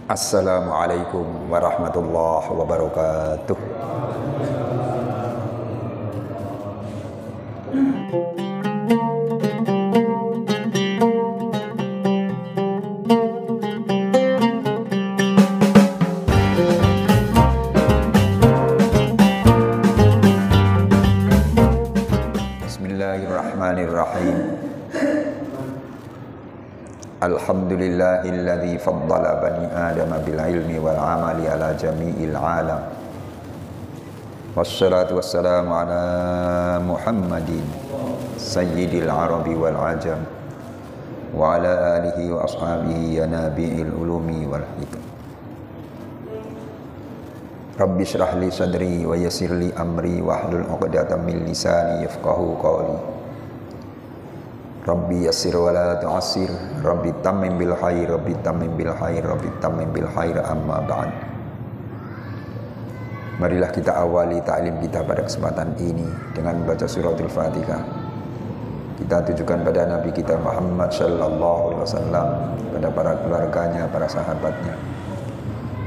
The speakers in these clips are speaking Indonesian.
Assalamualaikum warahmatullahi wabarakatuh. Bismillahirrahmanirrahim. Alhamdulillahilladzi faddala bani adama bil ilmi wal amali ala jami'il alam. Wassalatu wassalamu ala Muhammadin sayyidil arabi wal ajam wa ala alihi wa ashabihi ya nabi'il ulumi wal hikam. Rabbi shrah li sadri wa yassir li amri wahlul 'uqdatam min lisani yafqahu qawli. Rabbi yassir wa la tu'assir, Rabbi tammim bil khair, Rabbi tammim bil khair, Rabbi tammim bil khair, amma ba'd. Marilah kita awali ta'lim kita pada kesempatan ini dengan membaca suratul Fatihah. Kita tujukan pada Nabi kita Muhammad sallallahu alaihi wasallam, pada para keluarganya, para sahabatnya,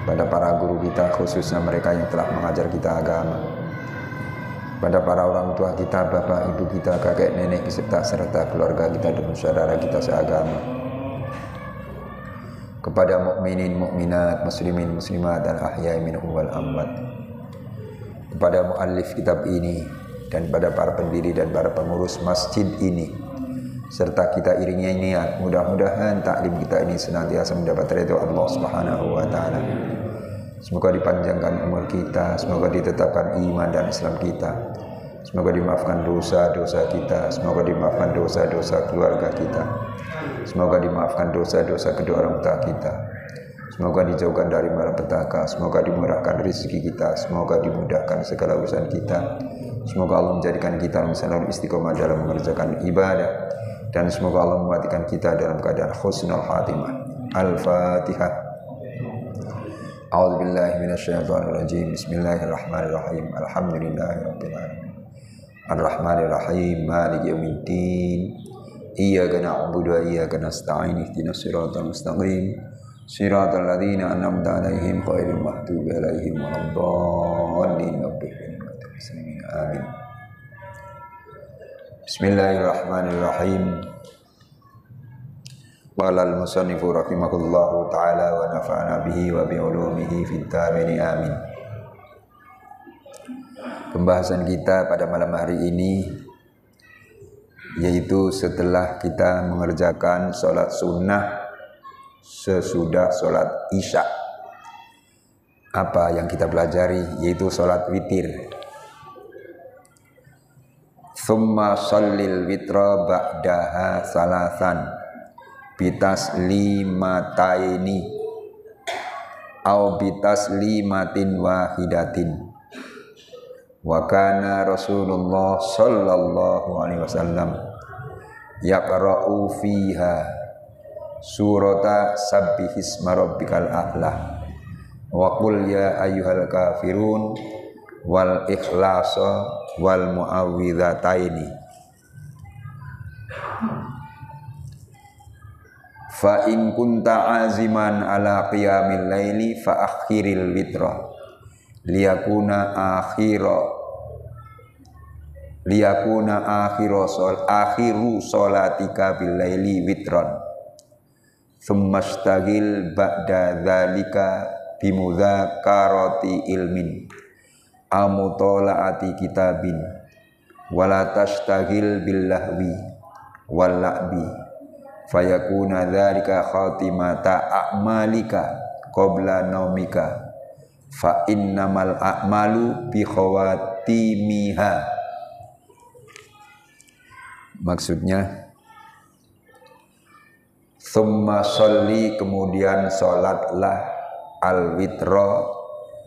pada para guru kita, khususnya mereka yang telah mengajar kita agama, pada para orang tua kita, bapak, ibu kita, kakek, nenek, serta keluarga kita dan saudara kita seagama, kepada mukminin, mukminat, muslimin, muslimat, dan ahya'i minhum wal amwat, kepada muallif kitab ini, dan pada para pendiri dan para pengurus masjid ini, serta kita iringi niat, mudah-mudahan taklim kita ini senantiasa mendapat ridho Allah Subhanahu wa taala. Semoga dipanjangkan umur kita, semoga ditetapkan iman dan Islam kita, semoga dimaafkan dosa-dosa kita, semoga dimaafkan dosa-dosa keluarga kita, semoga dimaafkan dosa-dosa kedua orang tua kita, semoga dijauhkan dari malapetaka, semoga dimurahkan rezeki kita, semoga dimudahkan segala urusan kita, semoga Allah menjadikan kita selalu istiqomah dalam mengerjakan ibadah, dan semoga Allah mematikan kita dalam keadaan husnul khatimah. Al-Fatihah. A'udzu billahi minasyaitonir rajim. Bismillahirrahmanirrahim. Alhamdulillahirabbil alamin. Arrahmanir rahim. Maliki yaumiddin. Iyyaka na'budu wa iyyaka nasta'in. Ihdinas siratal mustaqim. Siratal ladzina an'amta 'alaihim ghairil maghdubi 'alaihim waladdallin. Amin. Bismillahirrahmanirrahim. Walal musannifu rahimahullahu ta'ala wa nafa'ana bihi wa bi'ulumihi fid dharain amin. Pembahasan kita pada malam hari ini yaitu setelah kita mengerjakan sholat sunnah sesudah sholat isya, apa yang kita pelajari yaitu sholat witir. Tsumma shallil witra ba'daha salasan bitas limataini au bitas limatin wahidatin. Wa kana Rasulullah sallallahu alaihi wasallam yaqra'u fiha surata sabbihisma rabbikal a'la wa qul ya ayyuhal kafirun wal ikhlasa wal mu'awwidhataini. Fa in kunta aziman ala qiyamil laili fa akhiril witra liyakuna akhiru sholatika bil laili witran thumma ishtagil ba'da dzalika bimudzakarati ilmin amutolaati kitabin wala tashtagil bil lahwi wal la'bi fayakuna dzalika khatimata a'malika qabla naumika fa innamal a'malu bi khawatimiha. Maksudnya summa sholli, kemudian sholatlah al-witra,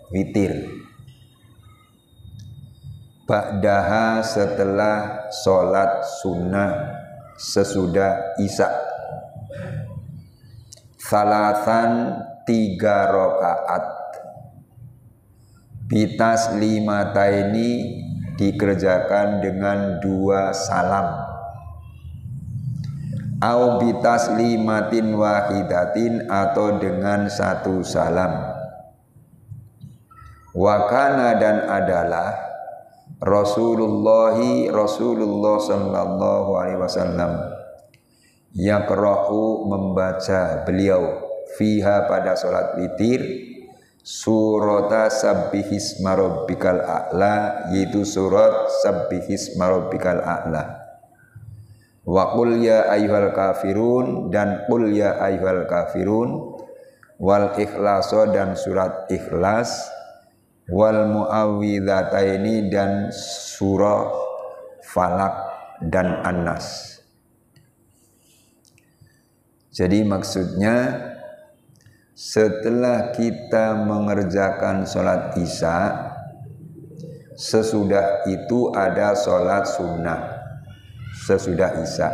witir, ba'daha, setelah sholat sunnah sesudah isya, salasan 3 rakaat, bitas limataini dikerjakan dengan 2 salam, au bitaslimatin wahidatin atau dengan satu salam. Wa kana dan adalah Rasulullah sallallahu alaihi wasallam yaqra'u membaca beliau fiha pada salat witir surata sabbihisma rabbikal a'la, yaitu surat sabbihisma rabbikal a'la. Wa qul ya ayyuhal kafirun dan qul ya ayyuhal kafirun, wal ikhlaso dan surat ikhlas, wal muawwidhataini dan surah falak dan annas. Jadi maksudnya setelah kita mengerjakan sholat isya, sesudah itu ada sholat sunnah sesudah isya.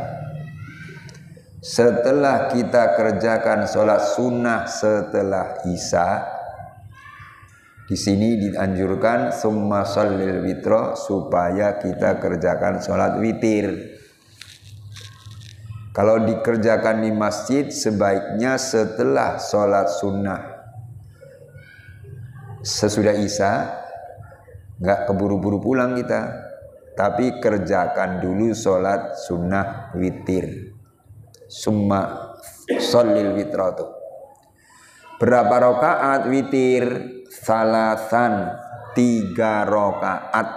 Setelah kita kerjakan sholat sunnah setelah isya, di sini dianjurkan summa shallil witro, supaya kita kerjakan sholat witir. Kalau dikerjakan di masjid sebaiknya setelah sholat sunnah sesudah isya, nggak keburu-buru pulang kita, tapi kerjakan dulu sholat sunnah witir. Summa shallil witro tuh. Berapa rakaat witir? Salasan, 3 rakaat.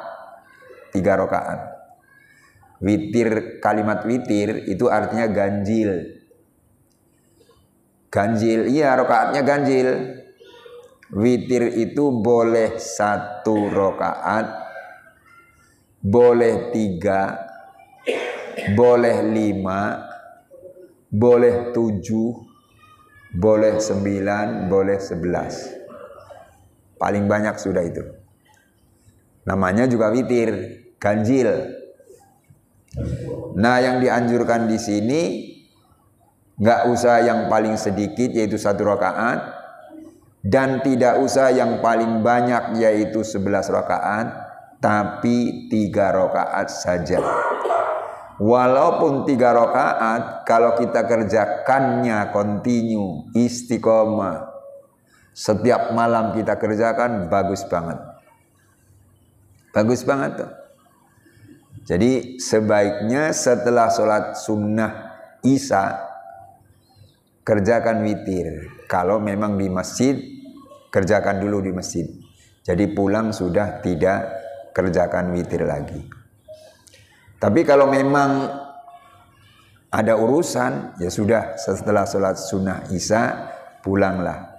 3 rakaat. Witir, kalimat witir itu artinya ganjil. Ganjil, iya rakaatnya ganjil. Witir itu boleh 1 rakaat, boleh 3, boleh 5, boleh 7, boleh 9, boleh 11. Paling banyak sudah itu. Namanya juga witir, ganjil. Nah, yang dianjurkan di sini nggak usah yang paling sedikit yaitu 1 rakaat, dan tidak usah yang paling banyak yaitu 11 rakaat, tapi 3 rakaat saja. Walaupun 3 rakaat, kalau kita kerjakannya kontinu, istiqomah, setiap malam kita kerjakan, bagus banget. Bagus banget tuh. Jadi sebaiknya setelah sholat sunnah isya kerjakan witir. Kalau memang di masjid, kerjakan dulu di masjid. Jadi pulang sudah tidak kerjakan witir lagi. Tapi kalau memang ada urusan, ya sudah setelah sholat sunnah isya pulanglah.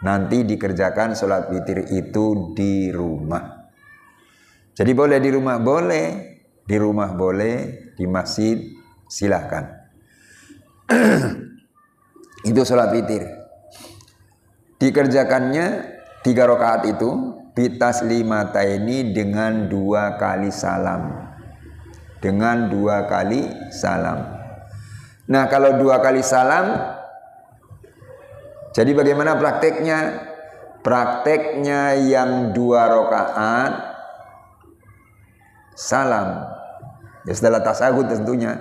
Nanti dikerjakan sholat witir itu di rumah. Jadi boleh di rumah, boleh. Di rumah boleh, di masjid silahkan. Itu sholat witir. Dikerjakannya 3 rakaat itu bitaslimataini dengan 2 kali salam. Dengan 2 kali salam. Nah, kalau 2 kali salam, jadi bagaimana prakteknya? Prakteknya yang 2 rakaat salam. Ya setelah tasahud tentunya.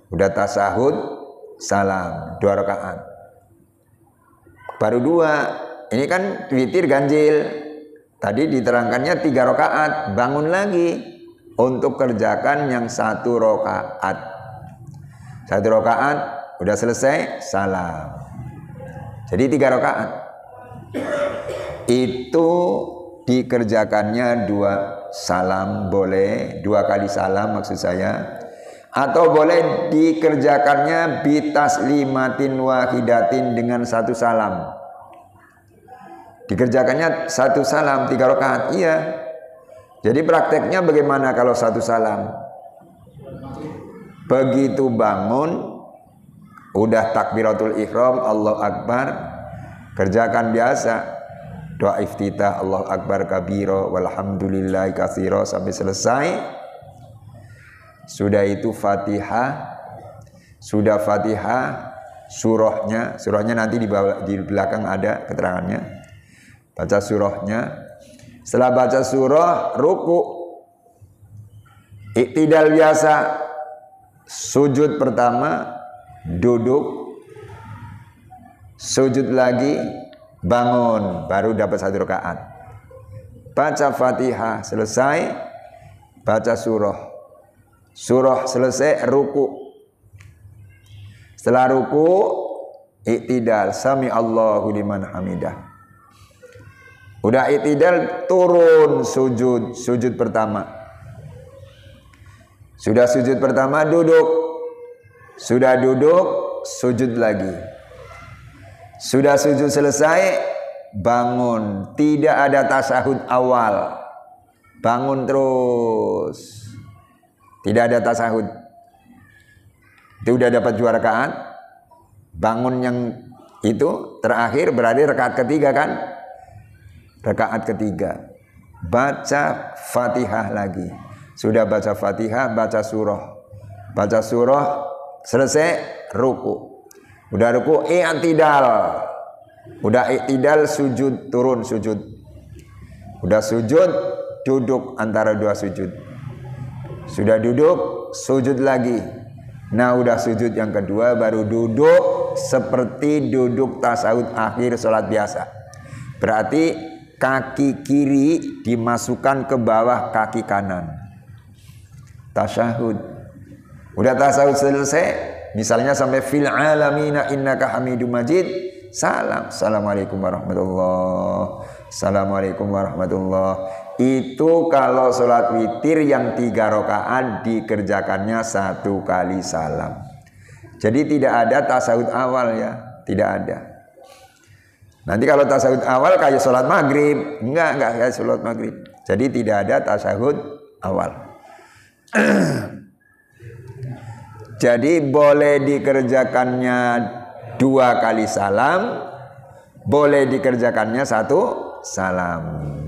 Udah tasahud, salam 2 rakaat. Baru 2. Ini kan witir ganjil. Tadi diterangkannya 3 rakaat. Bangun lagi untuk kerjakan yang 1 rakaat. 1 rakaat udah selesai, salam. Jadi 3 rakaat. Itu dikerjakannya 2 salam, boleh 2 kali salam maksud saya, atau boleh dikerjakannya bitaslimatin wahidatin dengan 1 salam. Dikerjakannya 1 salam 3 rakaat, iya. Jadi prakteknya bagaimana kalau 1 salam? Begitu bangun, udah takbiratul ihram, Allahu Akbar, kerjakan biasa. Doa iftitah Allahu Akbar kabiro walhamdulillahi katsiro sampai selesai. Sudah itu Fatihah. Sudah Fatihah, surahnya nanti di belakang ada keterangannya. Baca surahnya. Setelah baca surah, ruku. Iktidal biasa. sujud pertama, duduk, sujud lagi, bangun, baru dapat 1 rakaat. Baca Fatihah selesai, baca surah. Surah selesai, ruku. Setelah ruku, iktidal, sami Allahu liman hamidah. Udah iktidal, turun sujud, sujud pertama. Sudah sujud pertama, duduk. Sudah duduk, sujud lagi. Sudah sujud selesai, bangun. Tidak ada tasyahud awal. Bangun terus. Tidak ada tasyahud. Itu udah dapat 2 rakaat. Bangun yang itu terakhir berarti rakaat ketiga kan? Rakaat ketiga. Baca Fatihah lagi. Sudah baca Fatihah, baca surah. Baca surah, selesai, ruku. Udah ruku, i'tidal. Udah i'tidal, sujud, turun sujud. Udah sujud, duduk antara 2 sujud. Sudah duduk, sujud lagi. Nah, udah sujud yang kedua, baru duduk seperti duduk tasyahud akhir sholat biasa. Berarti kaki kiri dimasukkan ke bawah kaki kanan. Tasyahud. Udah tasyahud selesai, misalnya sampai fil alamina innaka hamidum majid, salam. Assalamualaikum warahmatullahi. Assalamualaikum warahmatullahi. Itu kalau sholat witir yang 3 rakaat dikerjakannya 1 kali salam. Jadi tidak ada tasyahud awal ya, tidak ada. Nanti kalau tasyahud awal kayak sholat maghrib, enggak kayak sholat maghrib. Jadi tidak ada tasyahud awal. Jadi boleh dikerjakannya 2 kali salam, boleh dikerjakannya 1 salam.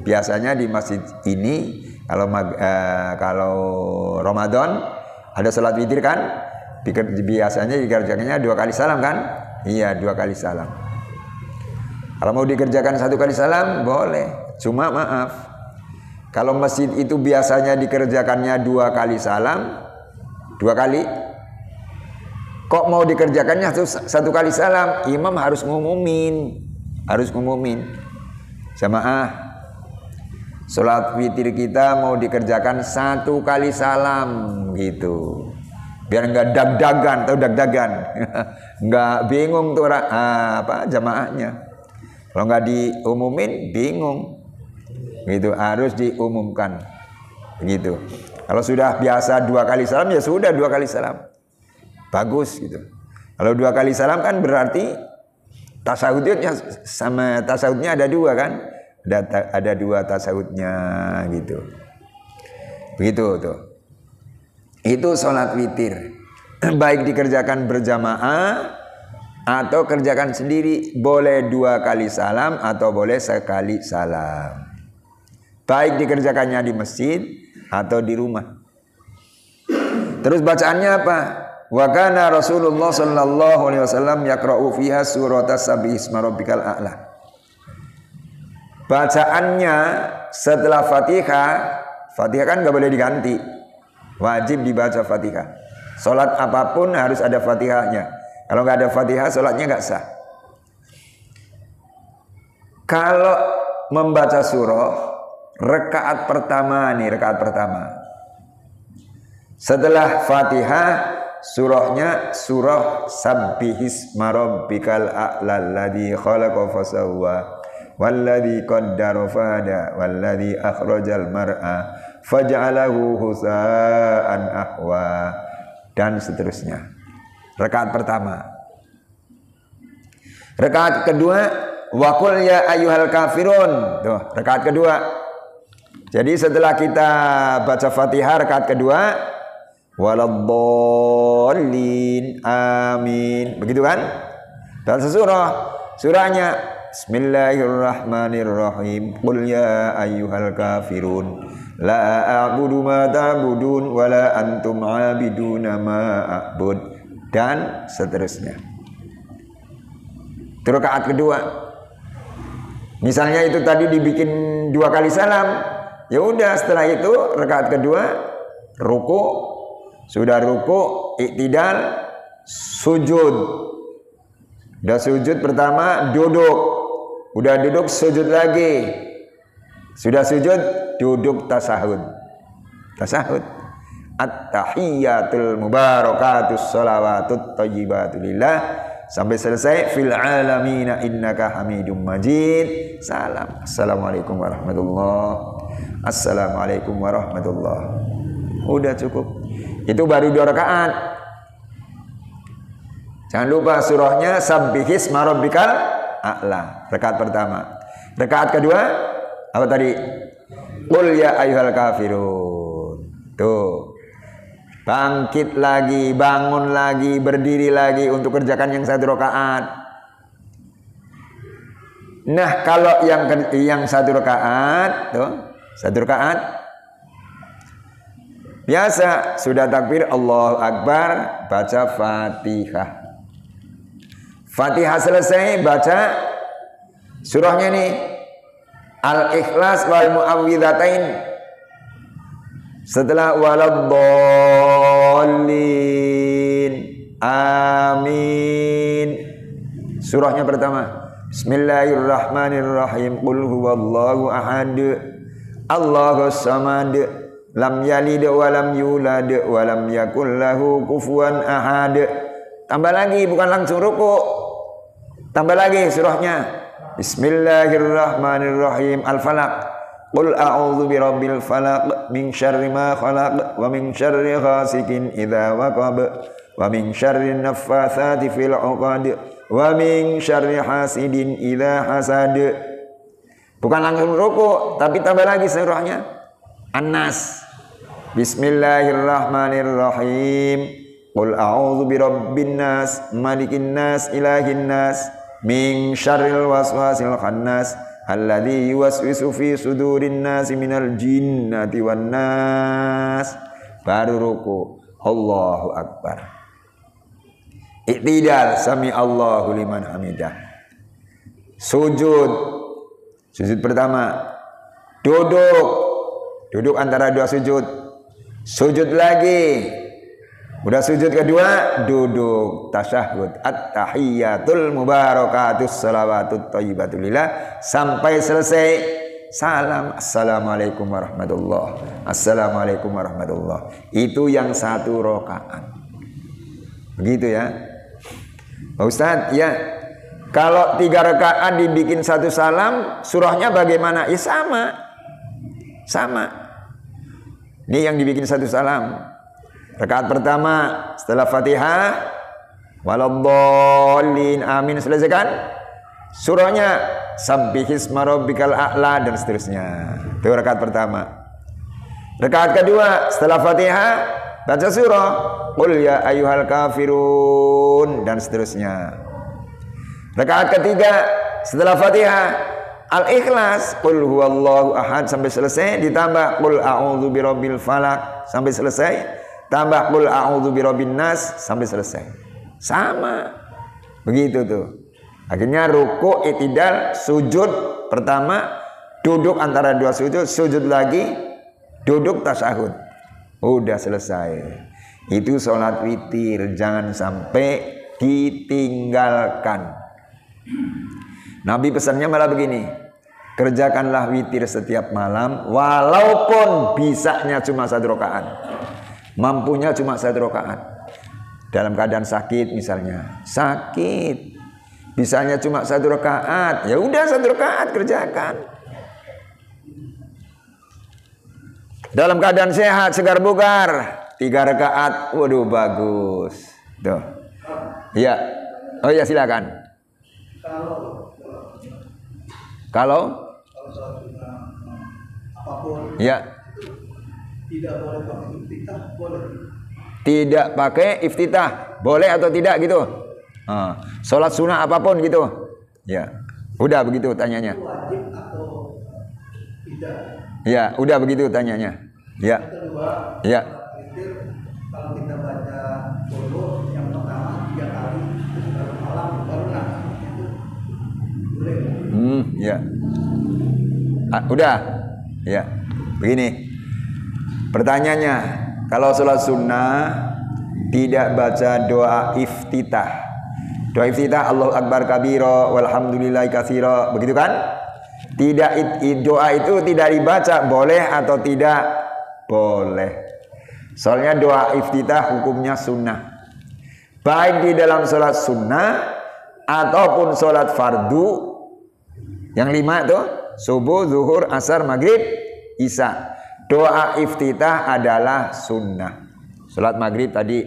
Biasanya di masjid ini kalau Ramadan ada sholat witir kan, biasanya dikerjakannya 2 kali salam kan? Iya, 2 kali salam. Kalau mau dikerjakan 1 kali salam boleh. Cuma maaf, kalau masjid itu biasanya dikerjakannya 2 kali salam, 2 kali. Kok mau dikerjakannya 1 kali salam? Imam harus ngumumin. Jamaah, sholat witir kita mau dikerjakan 1 kali salam gitu. Biar enggak dag-dagan, enggak bingung tuh jamaahnya. Kalau enggak diumumin bingung. Gitu, harus diumumkan. Begitu. Kalau sudah biasa 2 kali salam ya sudah 2 kali salam. Bagus gitu. Kalau 2 kali salam kan berarti tasawufnya sama tasawufnya ada 2 kan? Ada 2 tasawufnya gitu. Begitu tuh. Itu sholat witir. Baik dikerjakan berjamaah atau kerjakan sendiri, boleh 2 kali salam atau boleh 1 kali salam. Baik dikerjakannya di masjid atau di rumah. Terus bacaannya apa? Wa kana Rasulullah sallallahu alaihi wasallam yaqra'u fiha suratas sabbihisma rabbikal a'la. Bacaannya setelah Fatihah kan enggak boleh diganti. Wajib dibaca Fatihah. Salat apapun harus ada Fatihahnya. Kalau enggak ada Fatihah salatnya enggak sah. Kalau membaca surah rakaat pertama. Setelah Fatihah surahnya surah Sabbihisma rabbikal a'la alladzi khalaqa fasawwa walladzi qaddara fahada walladzi akhrajal mar'a faj'alahu husa'an ahwa dan seterusnya. Rakaat pertama. Rakaat kedua wa qul ya ayyuhal kafirun. Tuh, rakaat kedua. Jadi setelah kita baca Fatihah rakaat kedua, waladdallin amin, begitu kan? Dan surahnya Bismillahirrahmanirrahim. Qul ya ayyuhal kafirun la a'budu ma ta'budun wa la antum 'abiduna ma a'bud dan seterusnya. Itu rakaat kedua. Misalnya itu tadi dibikin 2 kali salam, ya udah setelah itu rakaat kedua ruku. Sudah ruku, iktidal, sujud. Udah sujud pertama, duduk. Udah duduk, sujud lagi. Sudah sujud, duduk tasahud. Tasahud. At-tahiyyatul mubarakatus shalawatut thayyibatu lillah. Sampai selesai, fil alamina innaka hamidum majid. Salam. Assalamualaikum warahmatullahi. Assalamualaikum warahmatullahi. Udah cukup. Itu baru 2 rakaat. Jangan lupa surahnya Sabbihisma rabbikal a'la. Rakaat pertama. Rakaat kedua apa tadi? Qul ya ayyuhal kafirun. Tuh. Bangkit lagi, bangun lagi, berdiri lagi untuk kerjakan yang 1 rakaat. Nah, kalau yang 1 rakaat, tuh, 1 rakaat biasa sudah takbir Allahu Akbar, baca Fatihah. Fatihah selesai, baca surahnya nih Al-Ikhlas wal Mu'awwidhatain. Setelah waladdallin, amin. Surahnya pertama, Bismillahirrahmanirrahim. Qul huwallahu ahad, Allahus samad, lam yalid wa lam yulad wa lam yakul lahu kufuwan ahad. Tambah lagi, bukan langsung ruku. Tambah lagi surahnya. Bismillahirrahmanirrahim. Al-Falaq. Qul a'udzu birabbil falaq min syarri ma khalaq wa min syarri ghasikin idza waqab wa min syarri naffatsati fil 'uqad wa min syarri hasidin idza hasad. Bukan langsung ruku, tapi tambah lagi surahnya. An-Nas. Bismillahirrahmanirrahim. Qul a'udzu birabbin nas, malikin nas, ilahin nas, min syarril waswasil khannas alladzi yuwaswisu fi sudurin nasi minal jinnati wan nas. Baru ruku, Allahu Akbar. Iktidal, sami Allahu liman hamidah. Sujud, sujud pertama. Duduk antara 2 sujud. Sujud lagi. Udah sujud kedua, duduk tasyahud. At-tahiyyatul mubarakatus shalawatut thayyibatu lillah. Sampai selesai, salam. Assalamualaikum warahmatullahi. Assalamualaikum warahmatullahi. Itu yang 1 rakaat. Begitu ya Pak Ustadz. Ya, kalau 3 rakaat dibikin 1 salam, surahnya bagaimana? Ya sama. Ini yang dibikin 1 salam. Rakaat pertama setelah Fatihah, waladdallin, amin, selesai kan? Surahnya Sabbihisma rabbikal a'la dan seterusnya. Itu rakaat pertama. Rakaat kedua setelah Fatihah, baca surah Qul ya ayyuhal kafirun dan seterusnya. Rakaat ketiga setelah Fatihah, Al-Ikhlas, Qul huwallahu ahad sampai selesai, ditambah Qul a'udzu birabbil falaq sampai selesai, tambah Qul a'udzu birabbin nas sampai selesai. Sama. Begitu tuh. Akhirnya ruku, i'tidal, sujud pertama, duduk antara 2 sujud, sujud lagi, duduk tasyahud. Udah selesai. Itu sholat witir, jangan sampai ditinggalkan. Nabi pesannya malah begini, kerjakanlah witir setiap malam walaupun bisanya cuma 1 rakaat. Mampunya cuma 1 rakaat. Dalam keadaan sakit misalnya, sakit, bisanya cuma 1 rakaat, ya udah 1 rakaat kerjakan. Dalam keadaan sehat, segar bugar, 3 rakaat, waduh bagus. Tuh, ya, oh ya silakan. Kalau apapun, ya. Tidak boleh pakai iftitah, boleh. Tidak pakai iftitah, boleh atau tidak gitu? Sholat sunnah apapun gitu. Ya, udah begitu tanyanya. Wajib atau tidak? Ya, udah begitu tanyanya. Ya. Kedua, ya. Kalau kita baca dulu yang pertama 3 kali, terus baru malam baru itu boleh. Ya. Udah. Ya. Begini. Pertanyaannya, kalau sholat sunnah tidak baca doa iftitah. Doa iftitah Allahu Akbar kabira walhamdulillahi katsira, begitu kan? Tidak, doa itu tidak dibaca, boleh atau tidak? Boleh. Soalnya doa iftitah hukumnya sunnah. Baik di dalam sholat sunnah ataupun sholat fardu. Yang 5 tuh, subuh, zuhur, asar, maghrib, isya. Doa iftitah adalah sunnah. Sholat maghrib tadi,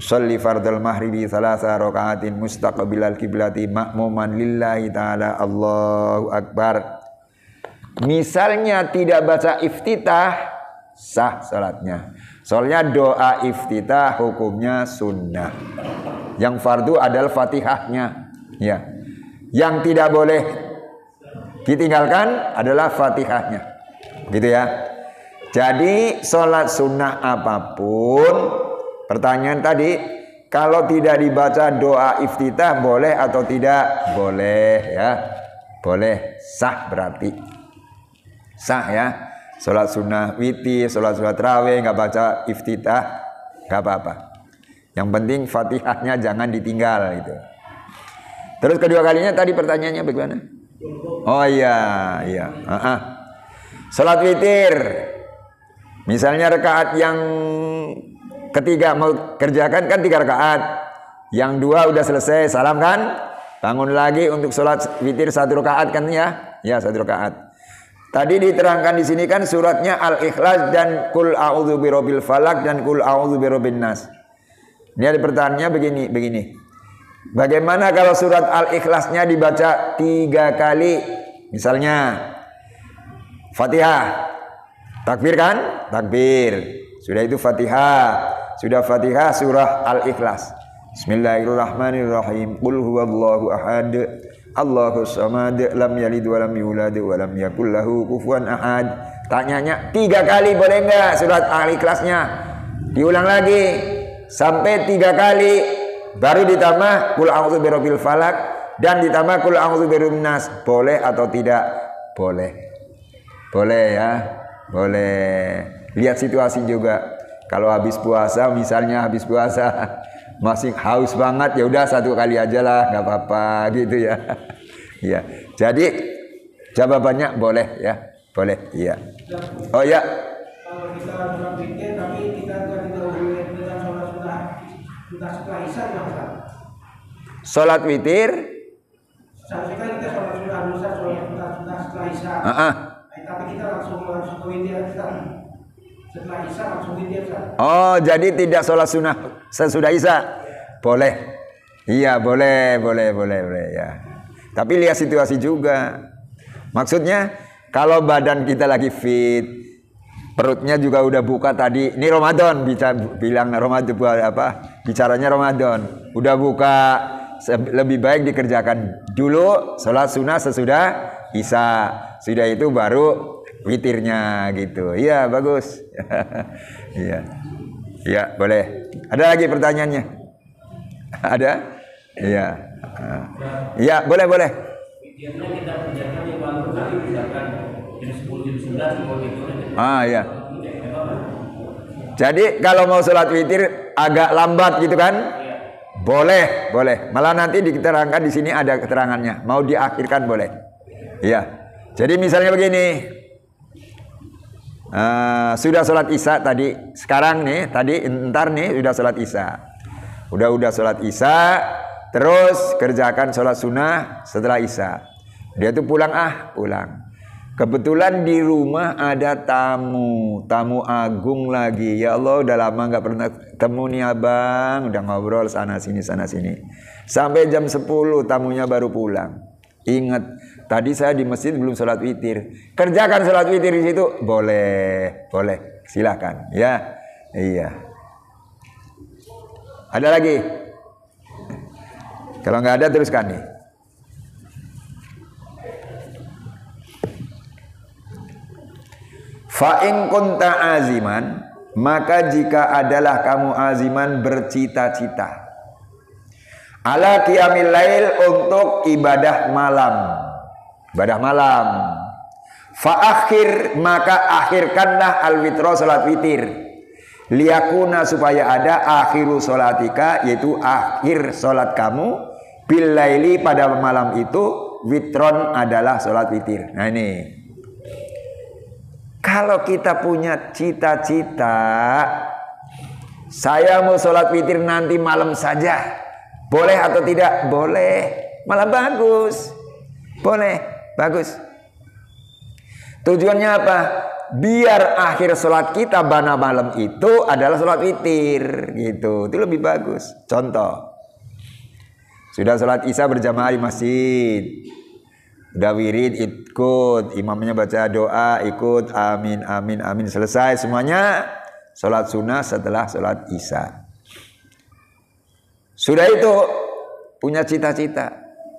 sholli fardal maghribi thalatha raka'atin mustaqbilal kiblati ma'muman lillahi ta'ala Allahu Akbar. Misalnya tidak baca iftitah, sah salatnya. Soalnya doa iftitah hukumnya sunnah. Yang fardu adalah fatihahnya. Ya. Yang tidak boleh ditinggalkan adalah fatihahnya. Gitu ya. Jadi sholat sunnah apapun, pertanyaan tadi, kalau tidak dibaca doa iftitah boleh atau tidak? Boleh ya. Boleh, sah berarti. Sah ya. Sholat sunnah witir, sholat tarawih nggak baca iftitah, nggak apa-apa. Yang penting fatihahnya jangan ditinggal gitu. Terus kedua kalinya tadi pertanyaannya bagaimana? Oh iya. Sholat witir, misalnya rakaat yang ketiga mau kerjakan kan 3 rakaat, yang 2 udah selesai salam kan, bangun lagi untuk sholat witir 1 rakaat kan ya? Ya 1 rakaat. Tadi diterangkan di sini kan suratnya Al-Ikhlas dan Qul a'udzu birabbil falaq dan Qul a'udzu birabbin nas. Ini ada pertanyaannya begini. Bagaimana kalau surat Al-Ikhlasnya dibaca 3 kali? Misalnya Fatihah. Takbir kan? Takbir. Sudah itu Fatihah. Sudah Fatihah surah Al-Ikhlas. Bismillahirrahmanirrahim. Qul huwallahu ahad. Allahus samad, lam yalid wa lam yulad wa lam yakul lahu kufuwan ahad. Tanyanya 3 kali boleh enggak surat Al-Ikhlasnya? Diulang lagi sampai 3 kali, baru ditambah Qul a'udzu birabbil falaq dan ditambah Qul a'udzu birabbin nas. Boleh atau tidak? Boleh. Boleh ya. Boleh. Lihat situasi juga. Kalau habis puasa, misalnya habis puasa masih haus banget, ya udah 1 kali aja lah, nggak apa-apa gitu ya. Iya. Jadi jawabannya boleh ya, boleh. Iya. Oh ya. Kalau kita sholat witir tapi kita tidak dengan sholat sunnah kita setelah isya ya. Sholat witir. Seharusnya kan kita sholat sunnah bisa sholat sunnah setelah isya. Tapi kita langsung ke witir setelah isya langsung witir. Oh, jadi tidak sholat sunnah sesudah isya? Boleh. Iya, boleh ya. Tapi lihat situasi juga. Maksudnya kalau badan kita lagi fit, perutnya juga udah buka tadi. Ini Ramadan, bilang Ramadan apa? Bicaranya Ramadan. Udah buka, lebih baik dikerjakan dulu sholat sunnah sesudah isya. Sudah itu baru witirnya gitu. Iya, bagus. Iya. Iya, boleh. Ada lagi pertanyaannya? Ada? Iya. Iya, boleh. Witirnya kita kerjakan yang baru kali misalkan jam 10 jam 11 gitu. Iya. Jadi kalau mau sholat witir agak lambat gitu kan? Boleh. Malah nanti diterangkan di sini ada keterangannya. Mau diakhirkan boleh. Iya. Jadi misalnya begini. Sudah sholat isya tadi, sekarang nih, tadi entar nih sudah sholat isya. Udah sholat isya, terus kerjakan sholat sunnah setelah isya. Dia tuh pulang. Kebetulan di rumah ada tamu agung lagi. Ya Allah, udah lama nggak pernah ketemu nih abang, udah ngobrol sana sini. Sampai jam 10 tamunya baru pulang. Ingat, tadi saya di masjid belum sholat witir. Kerjakan sholat witir di situ, boleh, silakan. Ya, iya. Ada lagi? Kalau nggak ada teruskan nih. Fa'in kunta aziman, maka jika adalah kamu aziman bercita-cita ala qiyamil lail untuk ibadah malam. Fa akhir, maka akhirkanlah al-witra salat witir Liyakuna supaya ada akhiru sholatika, yaitu akhir sholat kamu, bil laili pada malam itu, witron adalah sholat witir. Nah ini, kalau kita punya cita-cita, saya mau sholat witir nanti malam saja, boleh atau tidak? Boleh, malah bagus, boleh, bagus. Tujuannya apa? Biar akhir sholat kita pada malam itu adalah sholat witir, gitu. Itu lebih bagus. Contoh, sudah sholat isya berjamaah di masjid, udah wirid ikut, imamnya baca doa ikut, amin amin amin, selesai semuanya. Sholat sunnah setelah sholat isya. Sudah itu punya cita-cita,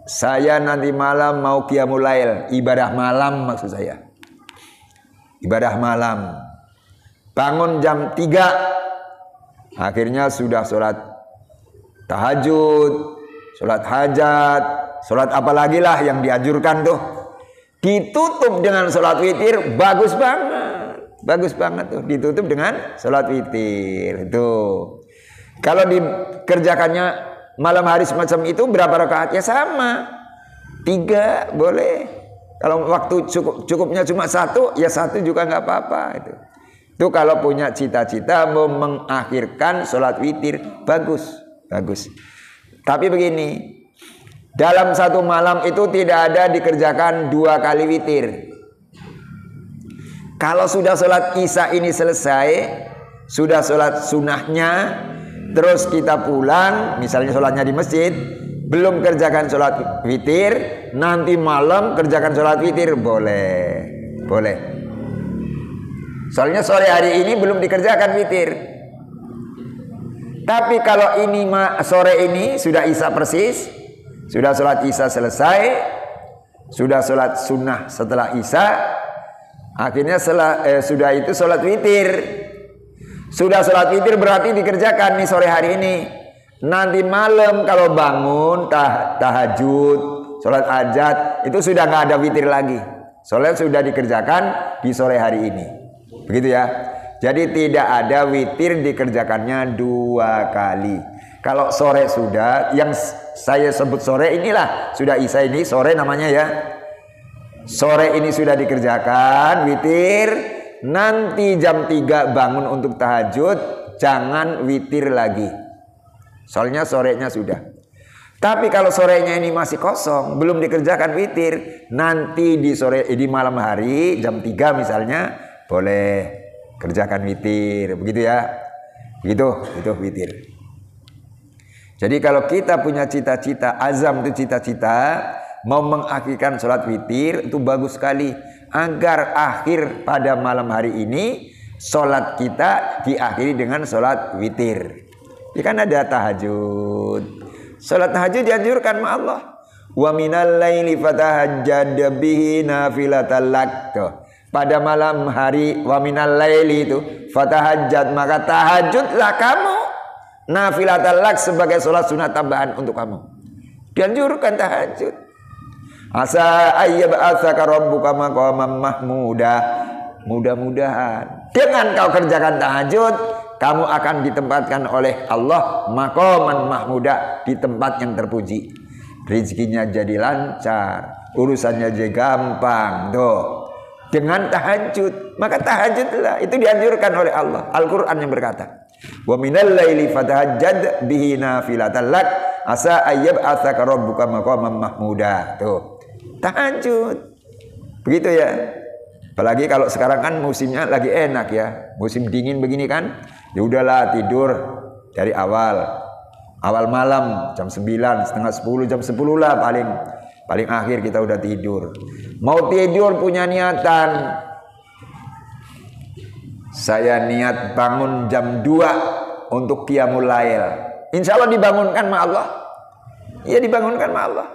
saya nanti malam mau qiyamul lail, ibadah malam maksud saya. Ibadah malam, bangun jam 3, akhirnya sudah sholat tahajud, sholat hajat, sholat apalagi lah yang dianjurkan tuh, ditutup dengan sholat witir, bagus banget tuh, ditutup dengan sholat witir. Tuh, kalau dikerjakannya malam hari semacam itu berapa rakaat? Ya sama, 3 boleh. Kalau waktu cukupnya cuma 1, ya 1 juga nggak apa-apa. Itu kalau punya cita-cita mau mengakhirkan sholat witir, bagus. Tapi begini, dalam satu malam itu tidak ada dikerjakan 2 kali witir. Kalau sudah sholat isya ini selesai, sudah sholat sunnahnya, terus kita pulang, misalnya sholatnya di masjid, belum kerjakan sholat witir, nanti malam kerjakan sholat witir, boleh. Soalnya sore hari ini belum dikerjakan witir. Tapi kalau ini sore ini sudah isya persis, sudah sholat isya selesai, sudah sholat sunnah setelah isya, akhirnya sudah itu sholat witir. Sudah sholat witir berarti dikerjakan nih sore hari ini. Nanti malam kalau bangun tahajud, sholat hajat, itu sudah nggak ada witir lagi. Sholat sudah dikerjakan di sore hari ini. Begitu ya. Jadi tidak ada witir dikerjakannya 2 kali. Kalau sore sudah, yang saya sebut sore inilah, sudah isya ini sore namanya ya. Sore ini sudah dikerjakan witir, nanti jam 3 bangun untuk tahajud, jangan witir lagi. Soalnya sorenya sudah. Tapi kalau sorenya ini masih kosong, belum dikerjakan witir, nanti di malam hari jam 3 misalnya boleh kerjakan witir, begitu ya. Itu witir. Jadi kalau kita punya cita-cita, azam itu cita-cita mau mengakhirkan sholat witir, itu bagus sekali, agar akhir pada malam hari ini sholat kita diakhiri dengan sholat witir. Ya kan ada tahajud. Salat tahajud dianjurkan sama Allah. Wa minal laili fatahajjad bihi nafilatan lak. Pada malam hari wa minal laili itu fatahajjad, maka tahajudlah kamu nafilatan lak sebagai salat sunat tambahan untuk kamu. Dianjurkan tahajud. Asa ayyab'atsaka rabbuka maqaman mahmuda. Mudah-mudahan dengan kau kerjakan tahajud, kamu akan ditempatkan oleh Allah maqaman mahmuda, di tempat yang terpuji. Rezekinya jadi lancar, urusannya jadi gampang. Tuh, dengan tahajud. Maka tahajudlah, itu dianjurkan oleh Allah. Al-Qur'an yang berkata, "Wa minal laili fatahajjad bihi nafilatan lak asa ayyab'atsaka rabbuka maqaman mahmuda." Tuh, tahajud. Begitu ya. Apalagi kalau sekarang kan musimnya lagi enak ya, musim dingin begini kan, ya udahlah tidur dari awal malam jam 9, setengah 10, jam 10 lah paling akhir kita udah tidur. Mau tidur punya niatan, saya niat bangun jam 2 untuk qiyamul lail, insya Allah dibangunkan sama Allah. Iya, dibangunkan sama Allah.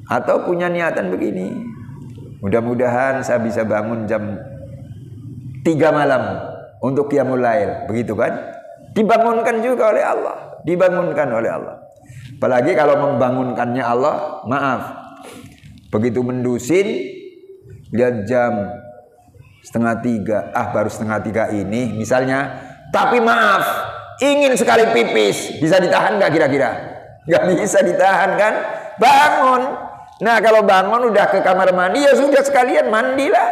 Atau punya niatan begini, mudah-mudahan saya bisa bangun jam 3 malam untuk qiyamul lail, begitu kan? Dibangunkan juga oleh Allah, dibangunkan oleh Allah. Apalagi kalau membangunkannya Allah, maaf, begitu mendusin lihat jam 1:30. Baru 1:30 ini misalnya. Tapi maaf, ingin sekali pipis. Bisa ditahan nggak kira-kira? Nggak bisa ditahan kan? Bangun. Nah kalau bangun udah ke kamar mandi, ya sudah sekalian mandilah.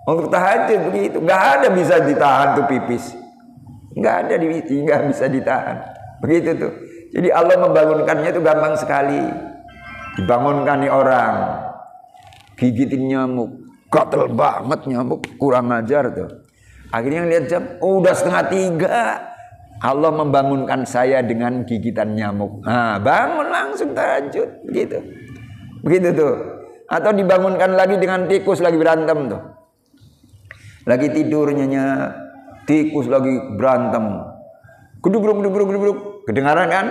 Untuk tahajud begitu. Nggak ada bisa ditahan tuh pipis. Nggak ada, nggak bisa ditahan. Begitu tuh. Jadi Allah membangunkannya itu gampang sekali. Dibangunkan nih orang, gigitin nyamuk. Gatel banget nyamuk, kurang ajar tuh. Akhirnya lihat jam, udah 2:30. Allah membangunkan saya dengan gigitan nyamuk. Nah, bangun langsung tahajud, begitu. Begitu tuh. Atau dibangunkan lagi dengan tikus lagi berantem tuh. Lagi tidur nyenyak, tikus lagi berantem. Geduk. Kedengaran kan?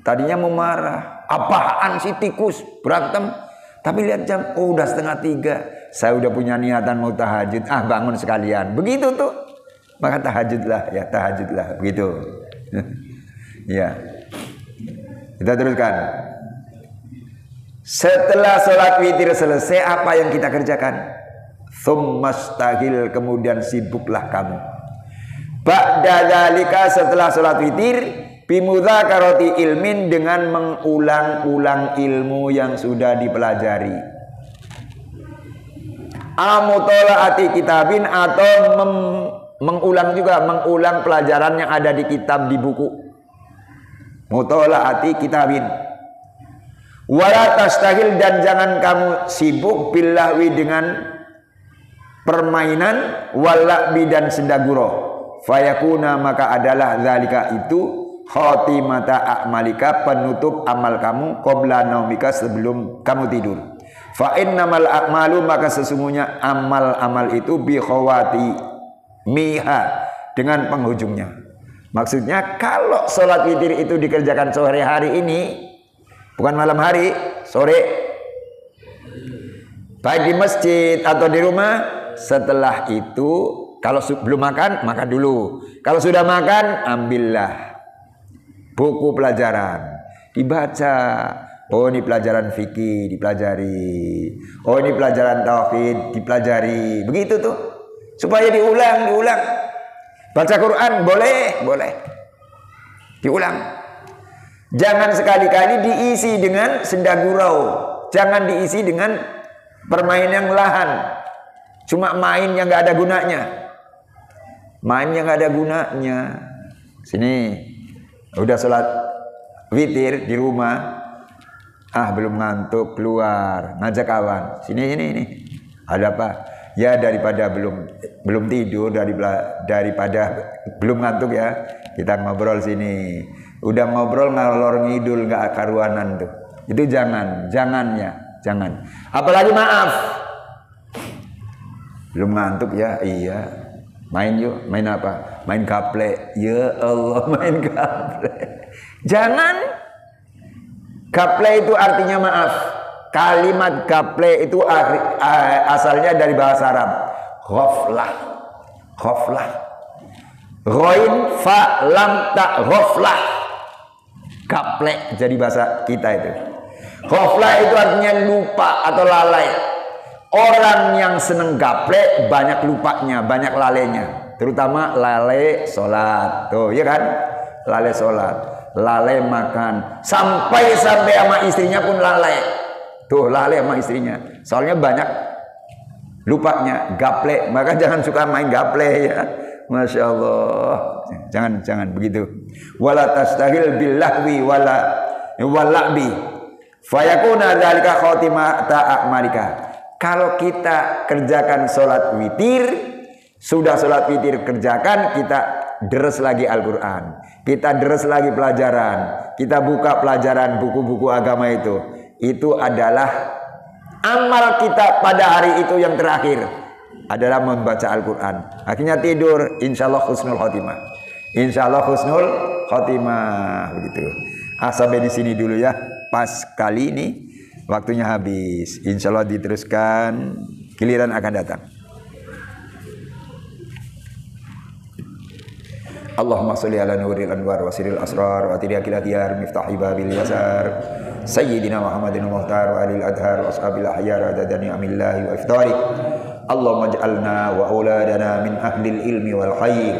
Tadinya mau marah. Apaan sih tikus berantem? Tapi lihat jam, udah 2:30. Saya udah punya niatan mau tahajud. Bangun sekalian. Begitu tuh. Maka tahajudlah. Begitu. Ya. Kita teruskan. Setelah sholat witir selesai, apa yang kita kerjakan? Tsummastaghil, kemudian sibuklah kamu. Ba'da dzalika, setelah sholat witir, bimudzakarati ilmin, dengan mengulang-ulang ilmu yang sudah dipelajari. Amutolaati kitabin, atau mengulang pelajaran yang ada di kitab, di buku. Mutolaati kitabin. Wala tastahil, dan jangan kamu sibuk billahwi, dengan permainan, walakbi, dan sendaguro. Fayakuna, maka adalah zalika itu khotimata a'malika, penutup amal kamu, qabla naumika, sebelum kamu tidur. Fa innamal a'malu, maka sesungguhnya amal-amal itu bi khawati miha, dengan penghujungnya. Maksudnya kalau sholat witir itu dikerjakan sore hari ini, bukan malam hari, sore, baik di masjid atau di rumah. Setelah itu, kalau belum makan, makan dulu. Kalau sudah makan, ambillah buku pelajaran, dibaca. Oh, ini pelajaran fikih, dipelajari. Oh, ini pelajaran tauhid, dipelajari. Begitu tuh. Supaya diulang. Baca Quran boleh. Diulang. Jangan sekali-kali diisi dengan sendagurau. Jangan diisi dengan permainan yang lahan. Cuma main yang nggak ada gunanya. Sini, udah sholat witir di rumah. Belum ngantuk, keluar, ngajak kawan. Sini. Ada apa? Ya daripada belum tidur, daripada belum ngantuk ya, kita ngobrol sini. Udah ngobrol ngalor ngidul, nggak karuanan tuh. Itu jangan. Apalagi maaf. Belum ngantuk ya, iya. Main yuk, main apa? Main gaple. Ya Allah, main gaple. Jangan. Gaple itu artinya maaf. Kalimat gaple itu asalnya dari bahasa Arab. Ghaflah. Ghain fa lam ta ghaflah. Gaple jadi bahasa kita itu. Ghaflah itu artinya lupa atau lalai. Orang yang seneng gaple banyak lupanya, banyak lalainya. Terutama lalai sholat. Tuh, ya kan? Lalai sholat. Lalai makan, sampai sama istrinya pun lalai. Tuh, lalai sama istrinya. Soalnya banyak lupanya, gaple. Maka jangan suka main gaple ya. Masya Allah. Jangan begitu. Wala tastahil billahwi walakbi. Fayakuna dzalika khotimata a'malika. Kalau kita kerjakan sholat witir, sudah sholat witir kerjakan, kita deres lagi Al-Quran, kita deres lagi pelajaran, kita buka pelajaran buku-buku agama itu adalah amal kita pada hari itu yang terakhir, adalah membaca Al-Quran. Akhirnya tidur, insya Allah husnul khotimah. Insya Allah husnul khotimah, begitu. Sampai di sini dulu ya, pas kali ini waktunya habis. Insya Allah diteruskan, giliran akan datang. Allahumma sholli ala nuril anwar wa sirril asrar wa tiriyakil akhyar miftahi babil yasar sayyidina Muhammadin muhtar wa alil adhar wa ashabil ahyar adadani amillahi wa iftarik Allahumma ij'alna wa auladana min ahlil ilmi wal khair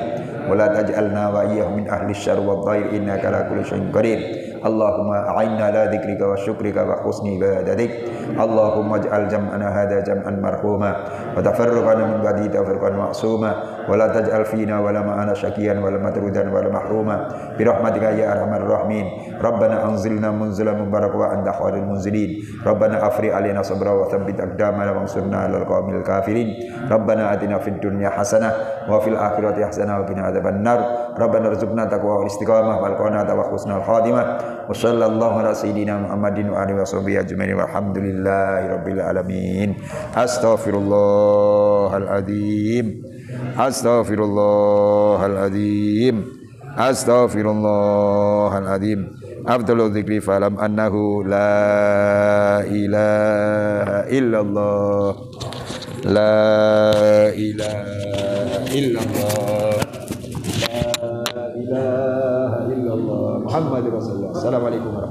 wa la taj'alna wa iyyahum min ahli syarr wad dhair innaka ala kulli syai'in qadir. Allahumma a'inna ala dzikrika wa syukrika wa husni ibadatik. Allahumma ij'al jam'ana hadha jam'an marhuma wa tafarruqana min ba'di tafarruqan ma'suma wa la taj'al fina wa la ma'ana syaqiyan wa la matrudan wa la mahruma bi rahmatika ya arhamar rahimin. Rabbana anzilna munzilan mubarak wa anta khairul munzilin. Rabbana afri alaina sabra wa thabbit aqdamana wansurna 'alal qaumil kafirin. Rabbana atina fid dunya hasanah wa fil akhirati hasanah wa qina adzabannar. Rabbana rzuqna taqwa wal istiqamah wal qanaata wa husnal khatimah. Wa sallallahu ala sayyidina Muhammadin wa alihi washabihi ajmain walhamdulillahi rabbil alamin. Astaghfirullahal azim. Astaghfirullahal azim. Astaghfirullahal azim. Afdalul dzikri falam annahu la ilaha illallah. La ilaha illallah. La ilaha illallah. Muhammadur Rasulullah. Assalamualaikum warahmatullahi wabarakatuh.